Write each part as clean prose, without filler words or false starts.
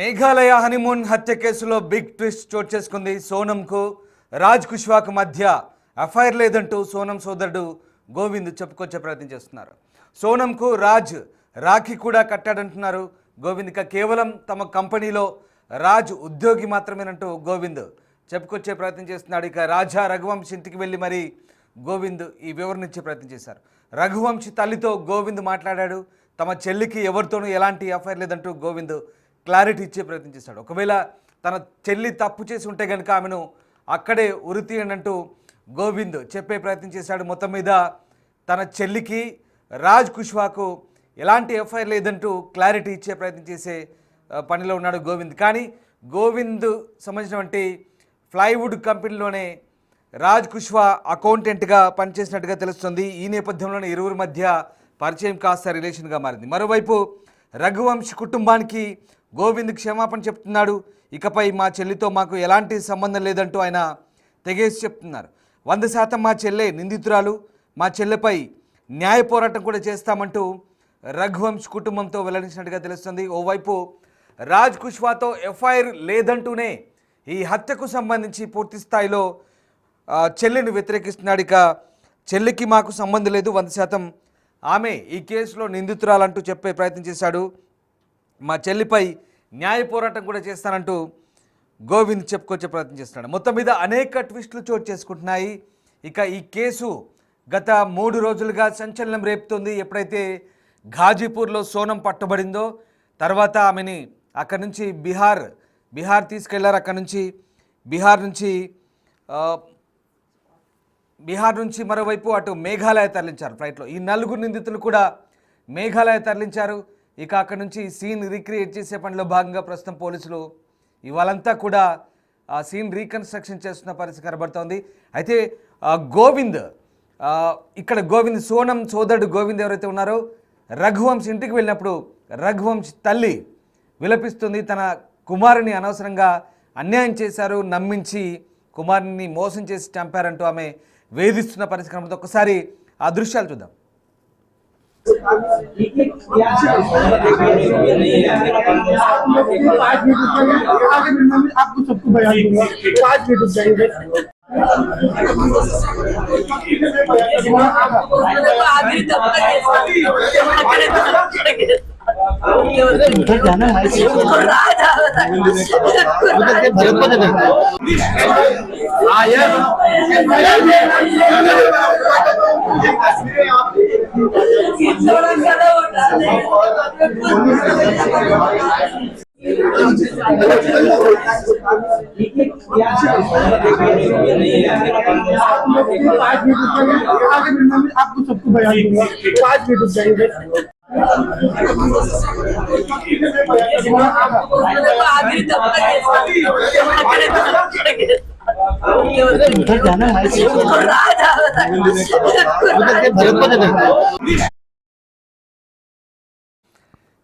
Meghalaya honeymoon హత్య కేసులో big twist చోటు చేసుకుంది. సోనంకు రాజ్ కుష్వాకు మధ్య ఎఫ్ఐఆర్ లేదంటూ సోనం సోదరుడు గోవింద్ చెప్పుకొచ్చే ప్రయత్నం చేస్తున్నారు. సోనంకు రాజ్ రాఖీ కూడా కట్టాడంటున్నారు గోవింద్. ఇక కేవలం తమ కంపెనీలో రాజ్ ఉద్యోగి మాత్రమేనంటూ గోవింద్ చెప్పుకొచ్చే ప్రయత్నం చేస్తున్నాడు. ఇక రాజా రఘువంశ్ ఇంటికి వెళ్ళి మరి గోవింద్ ఈ వివరణ ఇచ్చే ప్రయత్నం చేశారు. రఘువంశ్ తల్లితో గోవింద్ మాట్లాడాడు. తమ చెల్లికి ఎవరితోనూ ఎలాంటి ఎఫ్ఐఆర్ లేదంటూ గోవింద్ క్లారిటీ ఇచ్చే ప్రయత్నం చేశాడు. ఒకవేళ తన చెల్లి తప్పు చేసి ఉంటే కనుక ఆమెను అక్కడే ఉరితీయండి గోవింద్ చెప్పే ప్రయత్నం చేశాడు. మొత్తం మీద తన చెల్లికి రాజ్ కుష్వాకు ఎలాంటి ఎఫ్ఐఆర్ లేదంటూ క్లారిటీ ఇచ్చే ప్రయత్నం చేసే పనిలో ఉన్నాడు గోవింద్. కానీ గోవింద్ సంబంధించినటువంటి ప్లైవుడ్ కంపెనీలోనే రాజ్ కుష్వా అకౌంటెంట్గా పనిచేసినట్టుగా తెలుస్తుంది. ఈ నేపథ్యంలోనే ఇరువురి మధ్య పరిచయం కాస్త రిలేషన్గా మారింది. మరోవైపు రఘువంశ్ కుటుంబానికి గోవింద్ క్షమాపణ చెప్తున్నాడు. ఇకపై మా చెల్లితో మాకు ఎలాంటి సంబంధం లేదంటూ ఆయన తెగేసి చెప్తున్నారు. 100% మా చెల్లె నిందితురాలు, మా చెల్లెపై న్యాయ పోరాటం కూడా చేస్తామంటూ రఘువంశ్ కుటుంబంతో వెల్లడించినట్టుగా తెలుస్తుంది. ఓవైపు రాజ్ కుష్వాతో ఎఫ్ఐఆర్ లేదంటూనే ఈ హత్యకు సంబంధించి పూర్తి స్థాయిలో చెల్లిని వ్యతిరేకిస్తున్నాడు. ఇక చెల్లికి మాకు సంబంధం లేదు, 100% ఆమె ఈ కేసులో నిందితురాలంటూ చెప్పే ప్రయత్నం చేశాడు. మా చెల్లిపై న్యాయ పోరాటం కూడా చేస్తానంటూ గోవింద్ చెప్పుకొచ్చే ప్రయత్నం చేస్తున్నాడు. మొత్తం మీద అనేక ట్విస్టులు చోటు చేసుకుంటున్నాయి. ఇక ఈ కేసు గత 3 రోజులుగా సంచలనం రేపుతుంది. ఎప్పుడైతే ఘాజీపూర్లో సోనం పట్టుబడిందో తర్వాత ఆమెని అక్కడి నుంచి బీహార్ తీసుకెళ్లారు. అక్కడి నుంచి బీహార్ నుంచి మరోవైపు అటు మేఘాలయ తరలించారు ఫ్లైట్లో. ఈ 4 నిందితులు కూడా మేఘాలయ తరలించారు. ఇక అక్కడి నుంచి సీన్ రీక్రియేట్ చేసే పనిలో భాగంగా ప్రస్తుతం పోలీసులు ఇవాళంతా కూడా ఆ సీన్ రీకన్స్ట్రక్షన్ చేస్తున్న పరిస్థితి కనబడుతోంది. అయితే గోవింద్ సోనం సోదరుడు గోవింద్ ఎవరైతే ఉన్నారో రఘువంశ్ ఇంటికి వెళ్ళినప్పుడు రఘువంశ్ తల్లి విలపిస్తుంది. తన కుమారుని అనవసరంగా అన్యాయం చేశారు, నమ్మించి కుమారుని మోసం చేసి చంపారంటూ ఆమె వేధిస్తున్న పరిస్థితి కనబడుతుంది. ఒక్కసారి ఆ దృశ్యాలు చూద్దాం. आपको सबको बयान दूंगा 5 मिनट जाएंगे आपको सबको बयान दूंगा 5 मिनट जाएंगे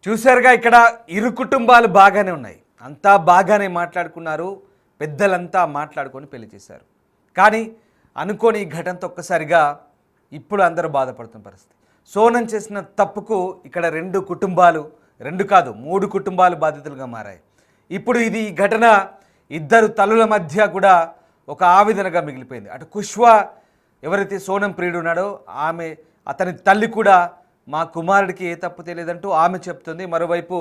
చూసారుగా, ఇక్కడ ఇరు కుటుంబాలు బాగానే ఉన్నాయి, అంతా బాగానే మాట్లాడుకున్నారు, పెద్దలంతా మాట్లాడుకొని పెళ్లి చేశారు. కానీ అనుకోని ఈ ఘటనతో ఒక్కసారిగా ఇప్పుడు అందరూ బాధపడుతున్న పరిస్థితి. సోనం చేసిన తప్పుకు ఇక్కడ 2 కుటుంబాలు, 2 కాదు 3 కుటుంబాలు బాధితులుగా మారాయి. ఇప్పుడు ఈ ఘటన ఇద్దరు తల్లుల మధ్య కూడా ఒక ఆవేదనగా మిగిలిపోయింది. అటు కుష్వా ఎవరైతే సోనం ప్రియుడు ఉన్నాడో అతని తల్లి కూడా మా కుమారుడికి ఏ తప్పు తెలియదంటూ ఆమె చెప్తుంది. మరోవైపు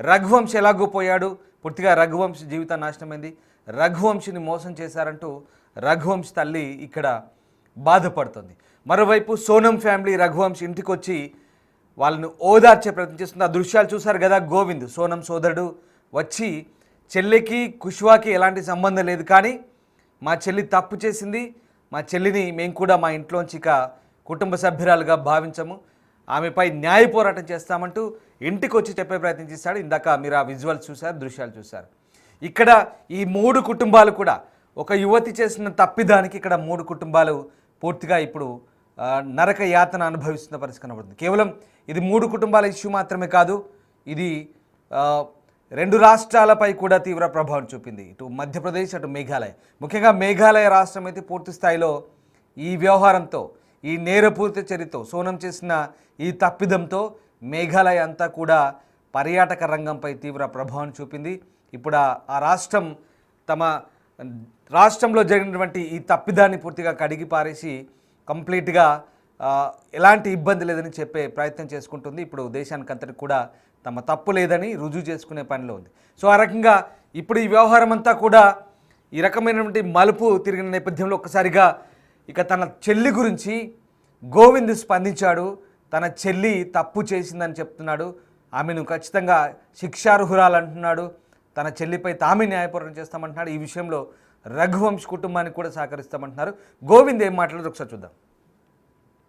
రఘువంశ్ ఎలాగో పోయాడు, పూర్తిగా రఘువంశ్ జీవితం నాశనమైంది, రఘువంశిని మోసం చేశారంటూ రఘువంశ్ తల్లి ఇక్కడ బాధపడుతుంది. మరోవైపు సోనం ఫ్యామిలీ రఘువంశ్ ఇంటికి వచ్చి వాళ్ళను ఓదార్చే ప్రయత్నం చేస్తుంది. ఆ దృశ్యాలు చూశారు కదా. గోవింద్ సోనం సోదరుడు వచ్చి చెల్లికి కుష్వాకి ఎలాంటి సంబంధం లేదు, కానీ మా చెల్లి తప్పు చేసింది, మా చెల్లిని మేము కూడా మా ఇంట్లోంచి ఇక కుటుంబ సభ్యురాలుగా భావించము, ఆమెపై న్యాయ పోరాటం చేస్తామంటూ ఇంటికి వచ్చి చెప్పే ప్రయత్నం చేశాడు. ఇందాక మీరు ఆ విజువల్స్ చూశారు, దృశ్యాలు చూశారు. ఇక్కడ ఈ 3 కుటుంబాలు కూడా ఒక యువతి చేసిన తప్పిదానికి ఇక్కడ 3 కుటుంబాలు పూర్తిగా ఇప్పుడు నరక యాతన అనుభవిస్తున్న పరిస్థితి కనబడుతుంది. కేవలం ఇది 3 కుటుంబాల ఇష్యూ మాత్రమే కాదు, ఇది 2 రాష్ట్రాలపై కూడా తీవ్ర ప్రభావం చూపింది. ఇటు మధ్యప్రదేశ్, అటు మేఘాలయ. ముఖ్యంగా మేఘాలయ రాష్ట్రం అయితే పూర్తి స్థాయిలో ఈ వ్యవహారంతో, ఈ నేరపూరిత చర్యతో, సోనం చేసిన ఈ తప్పిదంతో మేఘాలయ అంతా కూడా పర్యాటక రంగంపై తీవ్ర ప్రభావం చూపింది. ఇప్పుడు ఆ రాష్ట్రం తమ రాష్ట్రంలో జరిగినటువంటి ఈ తప్పిదాన్ని పూర్తిగా కడిగి పారేసి కంప్లీట్గా ఎలాంటి ఇబ్బంది లేదని చెప్పే ప్రయత్నం చేసుకుంటుంది. ఇప్పుడు దేశానికి అంతటికి కూడా తమ తప్పు లేదని రుజువు చేసుకునే పనిలో ఉంది. సో ఆ రకంగా ఇప్పుడు ఈ వ్యవహారం అంతా కూడా ఈ రకమైనటువంటి మలుపు తిరిగిన నేపథ్యంలో ఒక్కసారిగా ఇక తన చెల్లి గురించి గోవింద్ స్పందించాడు. తన చెల్లి తప్పు చేసిందని చెప్తున్నాడు. ఆమెను ఖచ్చితంగా శిక్షార్హురాలు అంటున్నాడు. తన చెల్లిపై తామే న్యాయపోరాటం చేస్తామంటున్నాడు. ఈ విషయంలో రఘువంశ్ కుటుంబానికి కూడా సహకరిస్తామంటున్నారు. గోవింద్ ఏం మాట్లాడదు ఒకసారి చూద్దాం.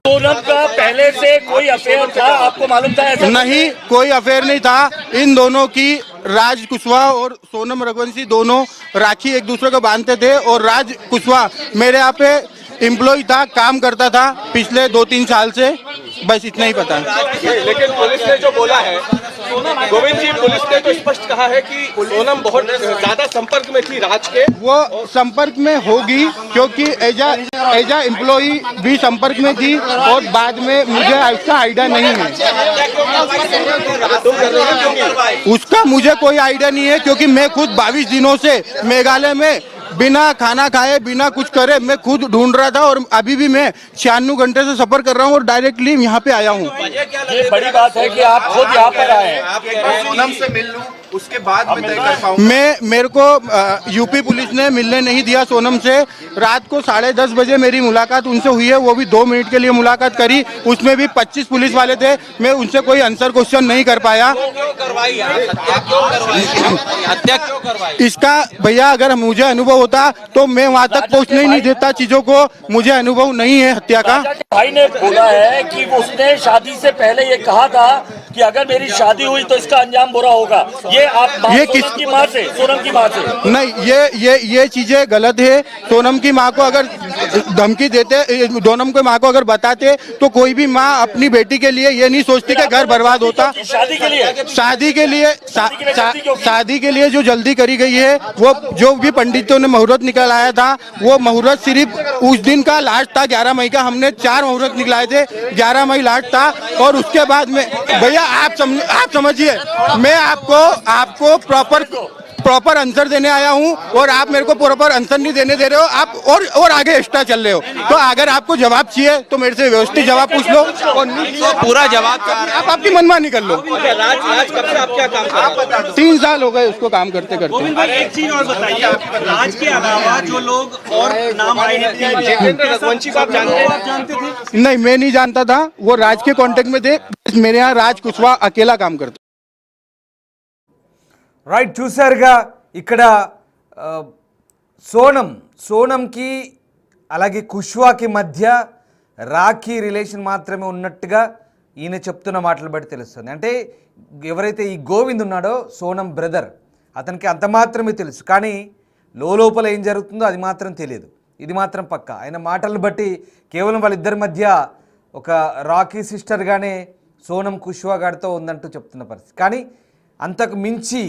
सोनम का पहले से कोई अफेयर था, आपको मालूम था? ऐसा नहीं, कोई अफेयर नहीं था। इन दोनों की राज कुशवाहा और सोनम रघुवंशी दोनों राखी एक दूसरे को बांधते थे और राज कुशवाहा मेरे यहाँ पे एम्प्लॉय था, काम करता था पिछले 2-3 साल से। बस इतना ही पता है। लेकिन पुलिस ने जो बोला है, गोविंद जी, पुलिस ने तो स्पष्ट कहा है कि सोनम बहुत ज्यादा संपर्क में थी राज के। वो संपर्क में होगी क्योंकि एजा एम्प्लॉय भी संपर्क में थी और बाद में मुझे इसका आइडिया नहीं है। उसका मुझे कोई आइडिया नहीं है क्योंकि मैं खुद 22 दिनों से मेघालय में बिना खाना खाए बिना कुछ करे मैं खुद ढूंढ रहा था और अभी भी मैं 96 घंटे से सफर कर रहा हूँ और डायरेक्टली यहाँ पे आया हूँ। ये बड़ी बात है कि आप खुद यहाँ पर आए हैं। सोनम से मिल लूं, उसके बाद मैं तय कर पाऊंगा। मेरे को यूपी पुलिस ने मिलने नहीं दिया सोनम से। रात को 10:30 बजे मेरी मुलाकात उनसे हुई है, वो भी 2 मिनट के लिए मुलाकात करी। उसमें भी 25 पुलिस वाले थे, मैं उनसे कोई आंसर क्वेश्चन नहीं कर पाया। इसका भैया अगर मुझे अनुभव होता तो मैं वहाँ तक पहुँचने ही नहीं देता चीजों को। मुझे अनुभव नहीं है हत्या का। भाई ने बोला है कि उसने शादी से पहले ये कहा था कि अगर मेरी शादी हुई तो इसका अंजाम बुरा होगा। ये आप ये किसकी माँ से, सोनम की माँ से? नहीं, ये चीजें गलत है। सोनम की माँ को अगर धमकी देते, सोनम की माँ को अगर बताते तो कोई भी माँ अपनी बेटी के लिए ये नहीं सोचती कि घर बर्बाद होता। शादी के लिए शादी के लिए जो जल्दी करी गई है, वो जो भी पंडितों ने मुहूर्त निकलाया था वो मुहूर्त सिर्फ उस दिन का लास्ट था 11 मई का। हमने 4 मुहूर्त निकलाए थे, 11 मई लास्ट था। और उसके बाद में भैया आप समझिए, मैं आपको प्रॉपर आंसर देने आया हूं और आप मेरे को प्रॉपर आंसर नहीं देने दे रहे हो। आप और आगे एक्स्ट्रा चल रहे हो। तो अगर आपको जवाब चाहिए तो मेरे से व्यवस्थित जवाब पूछ लो और पूरा जवाब आप आपकी मनमानी कर लो। राज कब से आप क्या काम कर रहे हैं? 3 साल हो गए उसको काम करते करते। एक चीज और बताइए, राज के अलावा जो लोग और नाम आए हैं, रघुवंशी को आप जानते हैं? जानते थे? नहीं, मैं नहीं जानता था। वो राज के कांटेक्ट में थे। मेरे यहाँ राज कुशवाहा अकेला काम करता। రైట్, చూసారుగా ఇక్కడ సోనంకి అలాగే కుష్వాకి మధ్య రాఖీ రిలేషన్ మాత్రమే ఉన్నట్టుగా ఈయన చెప్తున్న మాటలు బట్టి తెలుస్తుంది. అంటే ఎవరైతే ఈ గోవింద్ ఉన్నాడో సోనం బ్రదర్, అతనికి అంత మాత్రమే తెలుసు. కానీ లోపల ఏం జరుగుతుందో అది మాత్రం తెలియదు. ఇది మాత్రం పక్క. ఆయన మాటలు బట్టి కేవలం వాళ్ళిద్దరి మధ్య ఒక రాఖీ సిస్టర్గానే సోనం కుష్వా గారితో ఉందంటూ చెప్తున్న పరిస్థితి. కానీ అంతకు మించి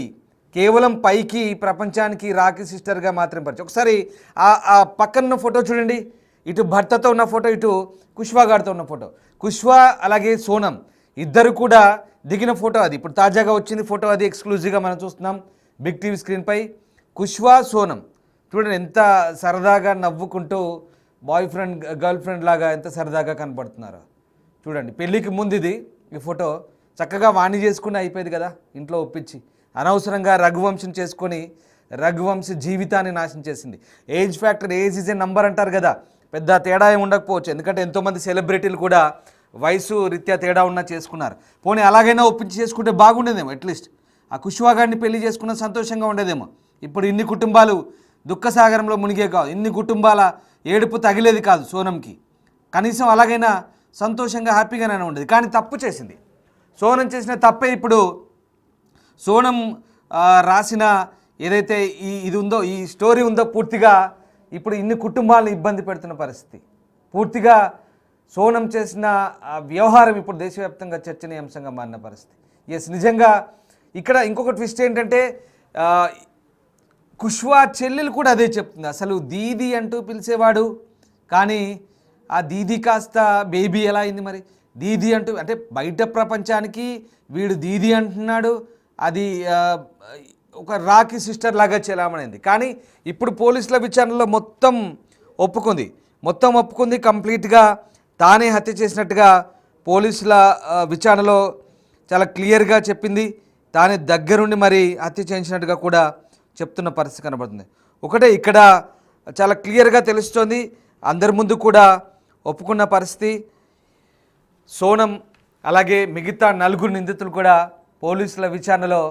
కేవలం పైకి ప్రపంచానికి రాఖీ సిస్టర్గా మాత్రం పరిచయం. ఒకసారి ఆ పక్కన ఫోటో చూడండి. ఇటు భర్తతో ఉన్న ఫోటో, ఇటు కుష్వా గారితో ఉన్న ఫోటో. కుష్వా అలాగే సోనం ఇద్దరు కూడా దిగిన ఫోటో అది. ఇప్పుడు తాజాగా వచ్చింది ఫోటో అది, ఎక్స్క్లూజివ్గా మనం చూస్తున్నాం బిగ్ టీవీ స్క్రీన్పై. కుష్వా సోనం చూడండి ఎంత సరదాగా నవ్వుకుంటూ బాయ్ ఫ్రెండ్ గర్ల్ ఫ్రెండ్ లాగా ఎంత సరదాగా కనపడుతున్నారు చూడండి. పెళ్ళికి ముందు ఇది ఈ ఫోటో చక్కగా వాణి చేసుకుని అయిపోయేది కదా ఇంట్లో ఒప్పించి. అనవసరంగా రఘువంశం చేసుకొని రఘువంశ జీవితాన్ని నాశనం చేసింది. Age factor, age is a number అంటారు కదా, పెద్ద తేడా ఏమి ఉండకపోవచ్చు. ఎందుకంటే ఎంతోమంది సెలబ్రిటీలు కూడా వయసు రీత్యా తేడా ఉన్నా చేసుకున్నారు. పోనీ అలాగైనా ఒప్పించి చేసుకుంటే బాగుండేదేమో. అట్లీస్ట్ ఆ కుష్వా గారిని పెళ్లి చేసుకున్న సంతోషంగా ఉండేదేమో. ఇప్పుడు ఇన్ని కుటుంబాలు దుఃఖసాగరంలో మునిగే కాదు, ఇన్ని కుటుంబాల ఏడుపు తగిలేది కాదు సోనంకి. కనీసం అలాగైనా సంతోషంగా హ్యాపీగానే ఉండేది. కానీ తప్పు చేసింది. సోనం చేసిన తప్పే ఇప్పుడు సోనం రాసిన ఏదైతే ఇది ఉందో, ఈ స్టోరీ ఉందో, పూర్తిగా ఇప్పుడు ఇన్ని కుటుంబాలను ఇబ్బంది పెడుతున్న పరిస్థితి. పూర్తిగా సోనం చేసిన వ్యవహారం ఇప్పుడు దేశవ్యాప్తంగా చర్చనీయాంశంగా మారిన పరిస్థితి. ఎస్, నిజంగా ఇక్కడ ఇంకొక ట్విస్ట్ ఏంటంటే కుష్వా చెల్లెలు కూడా అదే చెప్తుంది. అసలు దీది అంటూ పిలిచేవాడు, కానీ ఆ దీది కాస్త బేబీ ఎలా అయింది మరి? దీది అంటూ, అంటే బయట ప్రపంచానికి వీడు దీది అంటున్నాడు, అది ఒక రాఖీ సిస్టర్ లాగా చెలామణింది. కానీ ఇప్పుడు పోలీసుల విచారణలో మొత్తం ఒప్పుకుంది కంప్లీట్గా తానే హత్య చేసినట్టుగా పోలీసుల విచారణలో చాలా క్లియర్గా చెప్పింది. తానే దగ్గరుండి మరి హత్య చేయించినట్టుగా కూడా చెప్తున్న పరిస్థితి కనబడుతుంది. ఒకటే ఇక్కడ చాలా క్లియర్గా తెలుస్తోంది, అందరి ముందు కూడా ఒప్పుకున్న పరిస్థితి. సోనం అలాగే మిగతా 4 నిందితులు కూడా పోలీసుల విచారణలో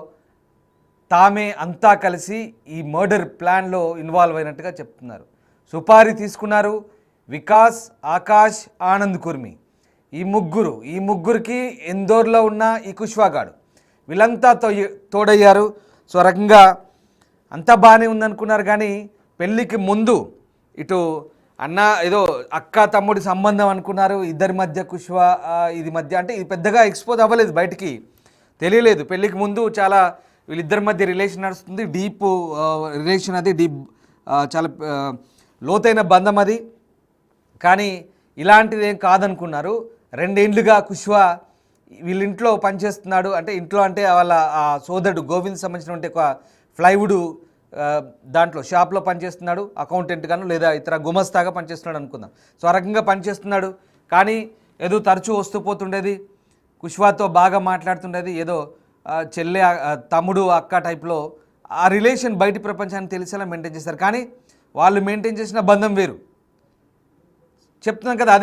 తామే అంతా కలిసి ఈ మర్డర్ ప్లాన్లో ఇన్వాల్వ్ అయినట్టుగా చెప్తున్నారు. సుపారీ తీసుకున్నారు వికాస్, ఆకాష్, ఆనంద్ కుర్మి, ఈ ముగ్గురికి ఇందోర్లో ఉన్న ఈ కుష్వాగాడు వీళ్ళంతా తోడయ్యారు. సో రకంగా అంతా బాగానే ఉందనుకున్నారు. కానీ పెళ్ళికి ముందు ఇటు అన్న ఏదో అక్క తమ్ముడి సంబంధం అనుకున్నారు, ఇద్దరి మధ్య కుష్వా ఇది మధ్య, అంటే ఇది పెద్దగా ఎక్స్పోజ్ అవ్వలేదు, బయటికి తెలియలేదు. పెళ్ళికి ముందు చాలా వీళ్ళిద్దరి మధ్య రిలేషన్ నడుస్తుంది, డీప్ రిలేషన్, అది డీప్ చాలా లోతైన బంధం అది. కానీ ఇలాంటిది ఏం కాదనుకున్నారు. 2 ఏళ్ళుగా కుష్వా వీళ్ళింట్లో పనిచేస్తున్నాడు, అంటే ఇంట్లో అంటే వాళ్ళ సోదరుడు గోవింద్ సంబంధించినటువంటి ఒక ప్లైవుడ్ దాంట్లో షాప్లో పనిచేస్తున్నాడు, అకౌంటెంట్ గాను లేదా ఇతర గుమస్తాగా పనిచేస్తున్నాడు అనుకుందాం. సో ఆ రకంగా పనిచేస్తున్నాడు. కానీ ఏదో తరచూ వస్తూ పోతుండేది, కుష్వాతో బాగా మాట్లాడుతుండేది, ఏదో చెల్లె తమ్ముడు అక్క టైప్లో ఆ రిలేషన్ బయటి ప్రపంచానికి తెలిసేలా మెయింటైన్ చేస్తారు. కానీ వాళ్ళు మెయింటైన్ చేసిన బంధం వేరు. చెప్తున్నాం కదా,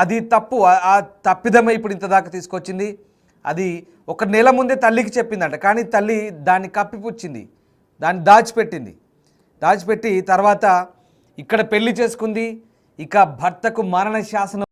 అది తప్పు. ఆ తప్పిదమే ఇప్పుడు ఇంత దాకా తీసుకొచ్చింది. అది 1 నెల ముందే తల్లికి చెప్పిందంట, కానీ తల్లి దాన్ని కప్పిపుచ్చింది, దాన్ని దాచిపెట్టి తర్వాత ఇక్కడ పెళ్లి చేసుకుంది. ఇక భర్తకు మరణ శాసనం